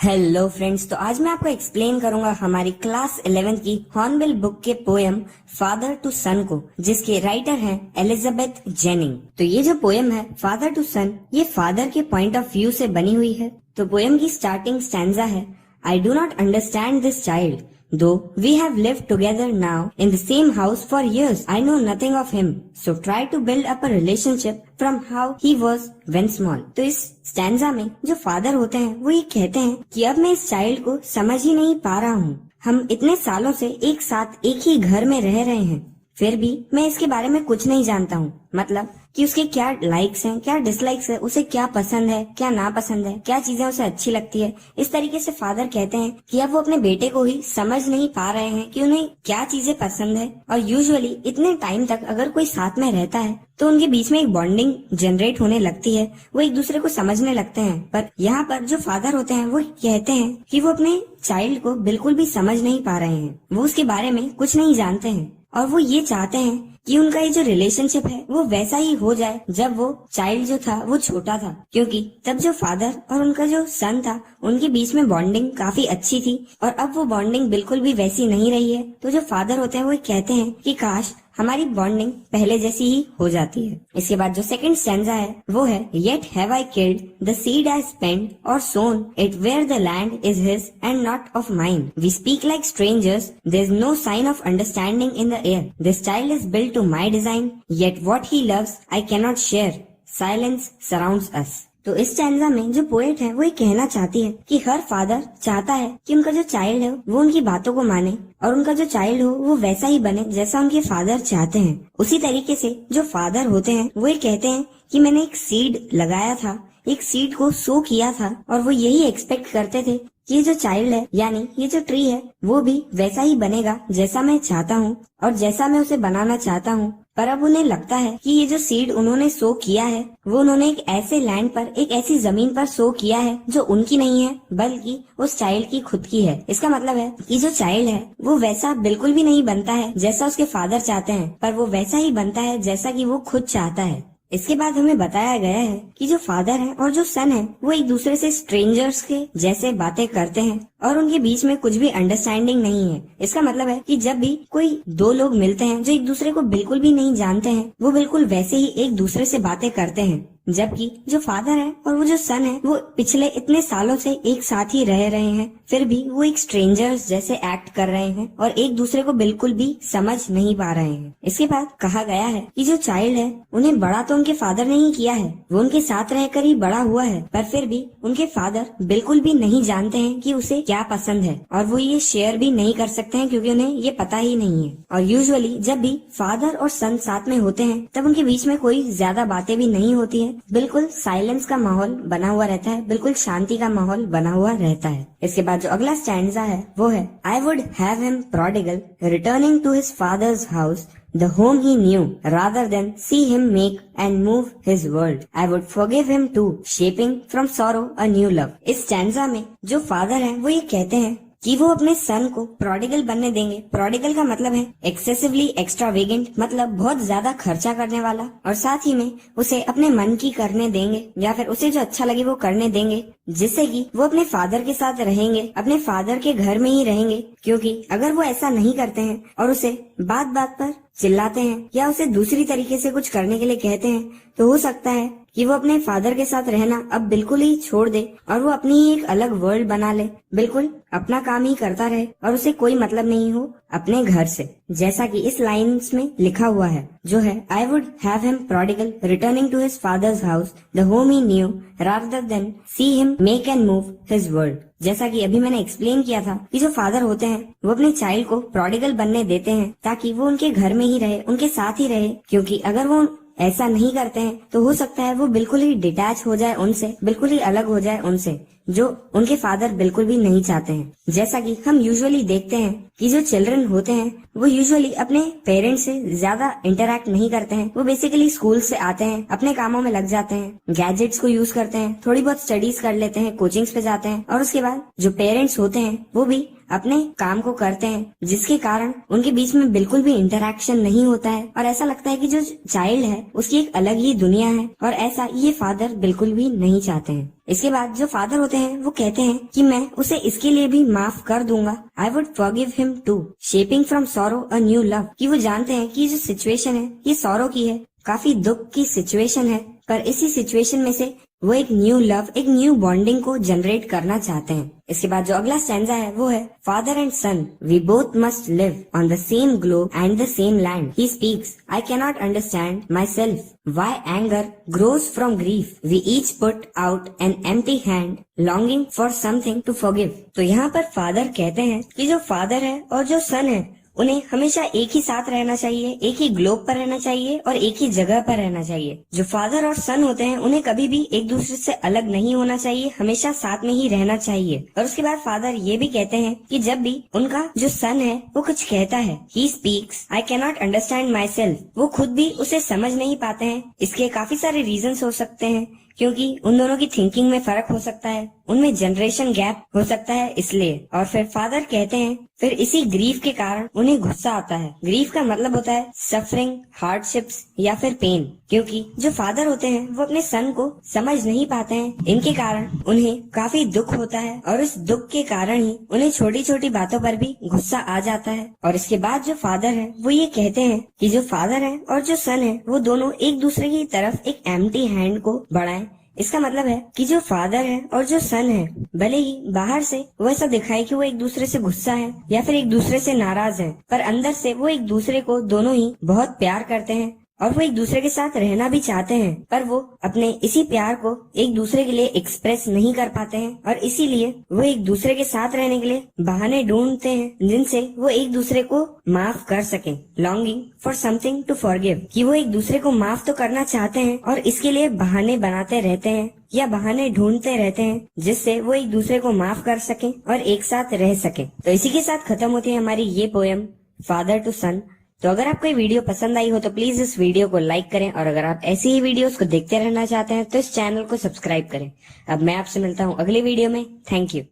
Hello friends, तो आज मैं आपको एक्सप्लेन करूंगा हमारी क्लास 11th की हॉर्नबिल बुक के पोएम फादर टू सन को, जिसके राइटर हैं एलिजाबेथ जेनिंग। तो ये जो पोएम है फादर टू सन, ये फादर के पॉइंट ऑफ व्यू से बनी हुई है। तो पोएम की स्टार्टिंग स्टैंजा है, I do not understand this child though we have lived together now in the same house for years. I know nothing of him, so try to build up a relationship from how he was when small. तो इस stanza में जो father होते हैं वो ये कहते हैं कि अब मैं इस चाइल्ड को समझ ही नहीं पा रहा हूँ। हम इतने सालों से एक साथ एक ही घर में रह रहे हैं, फिर भी मैं इसके बारे में कुछ नहीं जानता हूँ। मतलब कि उसके क्या लाइक्स हैं, क्या डिसलाइक्स है, उसे क्या पसंद है, क्या नापसंद है, क्या चीजें उसे अच्छी लगती है। इस तरीके से फादर कहते हैं कि अब वो अपने बेटे को ही समझ नहीं पा रहे हैं कि उन्हें क्या चीजें पसंद है। और यूजुअली इतने टाइम तक अगर कोई साथ में रहता है तो उनके बीच में एक बॉन्डिंग जनरेट होने लगती है, वो एक दूसरे को समझने लगते हैं। पर यहाँ पर जो फादर होते हैं वो कहते हैं कि वो अपने चाइल्ड को बिल्कुल भी समझ नहीं पा रहे हैं, वो उसके बारे में कुछ नहीं जानते हैं और वो ये चाहते हैं कि उनका ये जो रिलेशनशिप है वो वैसा ही हो जाए जब वो चाइल्ड जो था वो छोटा था, क्योंकि तब जो फादर और उनका जो सन था उनके बीच में बॉन्डिंग काफी अच्छी थी और अब वो बॉन्डिंग बिल्कुल भी वैसी नहीं रही है। तो जो फादर होते हैं वो कहते हैं कि काश हमारी बॉन्डिंग पहले जैसी ही हो जाती है। इसके बाद जो सेकंड स्टैंजा है वो है, yet have I killed the seed I spent or sown it where the land is his and not of mine. We speak like strangers, there is no sign of understanding in the air. This child is built to my design, yet what he loves I can not share, silence surrounds us. तो इस stanza में जो poet है वो ये कहना चाहती है कि हर फादर चाहता है कि उनका जो चाइल्ड है वो उनकी बातों को माने और उनका जो चाइल्ड हो वो वैसा ही बने जैसा उनके फादर चाहते हैं। उसी तरीके से जो फादर होते हैं वो ये कहते हैं कि मैंने एक सीड लगाया था, एक सीड को सो किया था और वो यही एक्सपेक्ट करते थे कि ये जो चाइल्ड है यानी ये जो ट्री है वो भी वैसा ही बनेगा जैसा मैं चाहता हूँ और जैसा मैं उसे बनाना चाहता हूँ। पर अब उन्हें लगता है कि ये जो सीड उन्होंने सो किया है वो उन्होंने एक ऐसे लैंड पर, एक ऐसी जमीन पर सो किया है जो उनकी नहीं है बल्कि उस चाइल्ड की खुद की है। इसका मतलब है कि जो चाइल्ड है वो वैसा बिल्कुल भी नहीं बनता है जैसा उसके फादर चाहते हैं, पर वो वैसा ही बनता है जैसा कि वो खुद चाहता है। इसके बाद हमें बताया गया है कि जो फादर है और जो सन है वो एक दूसरे से स्ट्रेंजर्स के जैसे बातें करते हैं और उनके बीच में कुछ भी अंडरस्टैंडिंग नहीं है। इसका मतलब है कि जब भी कोई दो लोग मिलते हैं जो एक दूसरे को बिल्कुल भी नहीं जानते हैं वो बिल्कुल वैसे ही एक दूसरे से बातें करते हैं, जबकि जो फादर है और वो जो सन है वो पिछले इतने सालों से एक साथ ही रह रहे हैं, फिर भी वो एक स्ट्रेंजर्स जैसे एक्ट कर रहे हैं और एक दूसरे को बिल्कुल भी समझ नहीं पा रहे हैं। इसके बाद कहा गया है कि जो चाइल्ड है उन्हें बड़ा तो उनके फादर ने ही किया है, वो उनके साथ रहकर ही बड़ा हुआ है, पर फिर भी उनके फादर बिल्कुल भी नहीं जानते हैं कि उसे क्या पसंद है और वो ये शेयर भी नहीं कर सकते हैं क्योंकि उन्हें ये पता ही नहीं है। और यूजुअली जब भी फादर और सन साथ में होते हैं तब उनके बीच में कोई ज्यादा बातें भी नहीं होती है, बिल्कुल साइलेंस का माहौल बना हुआ रहता है, बिल्कुल शांति का माहौल बना हुआ रहता है। इसके बाद जो अगला स्टैंजा है वो है, I would have him prodigal returning to his father's house, the home he knew, rather than see him make and move his world. I would forgive him too, shaping from sorrow a new love. इस stanza में जो father है वो ये कहते हैं कि वो अपने सन को प्रोडिगल बनने देंगे। प्रोडिगल का मतलब है एक्सेसिवली एक्स्ट्रावेगेंट, मतलब बहुत ज्यादा खर्चा करने वाला, और साथ ही में उसे अपने मन की करने देंगे या फिर उसे जो अच्छा लगे वो करने देंगे, जिससे कि वो अपने फादर के साथ रहेंगे, अपने फादर के घर में ही रहेंगे। क्योंकि अगर वो ऐसा नहीं करते हैं और उसे बात बात पर चिल्लाते हैं या उसे दूसरी तरीके से कुछ करने के लिए कहते हैं तो हो सकता है कि वो अपने फादर के साथ रहना अब बिल्कुल ही छोड़ दे और वो अपनी ही एक अलग वर्ल्ड बना ले, बिल्कुल अपना काम ही करता रहे और उसे कोई मतलब नहीं हो अपने घर से। जैसा कि इस लाइन्स में लिखा हुआ है जो है, I would have him prodigal returning to his father's house, the home he knew, rather than see him make and move his world. जैसा कि अभी मैंने एक्सप्लेन किया था कि जो फादर होते हैं वो अपने चाइल्ड को प्रोडिगल बनने देते हैं ताकि वो उनके घर में ही रहे, उनके साथ ही रहे, क्योंकि अगर वो ऐसा नहीं करते हैं तो हो सकता है वो बिल्कुल ही डिटैच हो जाए उनसे, बिल्कुल ही अलग हो जाए उनसे, जो उनके फादर बिल्कुल भी नहीं चाहते हैं। जैसा कि हम यूजुअली देखते हैं कि जो चिल्ड्रन होते हैं वो यूजुअली अपने पेरेंट्स से ज्यादा इंटरैक्ट नहीं करते हैं, वो बेसिकली स्कूल से आते हैं, अपने कामों में लग जाते हैं, गैजेट्स को यूज करते हैं, थोड़ी बहुत स्टडीज कर लेते हैं, कोचिंग्स पे जाते हैं और उसके बाद जो पेरेंट्स होते हैं वो भी अपने काम को करते हैं, जिसके कारण उनके बीच में बिल्कुल भी इंटरैक्शन नहीं होता है और ऐसा लगता है कि जो चाइल्ड है उसकी एक अलग ही दुनिया है और ऐसा ये फादर बिल्कुल भी नहीं चाहते हैं। इसके बाद जो फादर होते हैं वो कहते हैं कि मैं उसे इसके लिए भी माफ कर दूंगा। I would forgive him too, shaping from sorrow a new love. कि वो जानते हैं कि जो सिचुएशन है ये सॉरो की है, काफी दुख की सिचुएशन है, पर इसी सिचुएशन में से वो एक न्यू लव, एक न्यू बॉन्डिंग को जनरेट करना चाहते हैं। इसके बाद जो अगला स्टैंजा है वो है father and son, we both must live on the same globe and the same land. He speaks, I cannot understand myself, why anger grows from grief, we each put out an empty hand longing for something to forgive. तो यहाँ पर father कहते हैं कि जो father है और जो सन है उन्हें हमेशा एक ही साथ रहना चाहिए, एक ही ग्लोब पर रहना चाहिए और एक ही जगह पर रहना चाहिए। जो फादर और सन होते हैं उन्हें कभी भी एक दूसरे से अलग नहीं होना चाहिए, हमेशा साथ में ही रहना चाहिए। और उसके बाद फादर ये भी कहते हैं कि जब भी उनका जो सन है वो कुछ कहता है, ही speaks, I cannot understand my self, वो खुद भी उसे समझ नहीं पाते हैं। इसके काफी सारे रीजंस हो सकते हैं, क्योंकि उन दोनों की थिंकिंग में फर्क हो सकता है, उनमें जनरेशन गैप हो सकता है इसलिए। और फिर फादर कहते हैं फिर इसी ग्रीफ के कारण उन्हें गुस्सा आता है। ग्रीफ का मतलब होता है सफरिंग, हार्डशिप्स या फिर पेन। क्योंकि जो फादर होते हैं वो अपने सन को समझ नहीं पाते हैं, इनके कारण उन्हें काफी दुख होता है और इस दुख के कारण ही उन्हें छोटी छोटी बातों पर भी गुस्सा आ जाता है। और इसके बाद जो फादर है वो ये कहते हैं कि जो फादर है और जो सन है वो दोनों एक दूसरे की तरफ एक एम्प्टी हैंड को बढ़ाएं। इसका मतलब है कि जो फादर है और जो सन है भले ही बाहर से वो ऐसा दिखाए कि वो एक दूसरे से गुस्सा है या फिर एक दूसरे से नाराज है, पर अंदर से वो एक दूसरे को दोनों ही बहुत प्यार करते हैं और वो एक दूसरे के साथ रहना भी चाहते हैं, पर वो अपने इसी प्यार को एक दूसरे के लिए एक्सप्रेस नहीं कर पाते हैं और इसीलिए वो एक दूसरे के साथ रहने के लिए बहाने ढूंढते हैं जिनसे वो एक दूसरे को माफ कर सकें। Longing for something to forgive, कि वो एक दूसरे को माफ तो करना चाहते हैं और इसके लिए बहाने बनाते रहते हैं या बहाने ढूंढते रहते हैं जिससे वो एक दूसरे को माफ कर सकें और एक साथ रह सकें। तो इसी के साथ खत्म होती है हमारी ये पोयम फादर टू सन। तो अगर आपको ये वीडियो पसंद आई हो तो प्लीज इस वीडियो को लाइक करें और अगर आप ऐसी ही वीडियोस को देखते रहना चाहते हैं तो इस चैनल को सब्सक्राइब करें। अब मैं आपसे मिलता हूँ अगली वीडियो में। Thank you.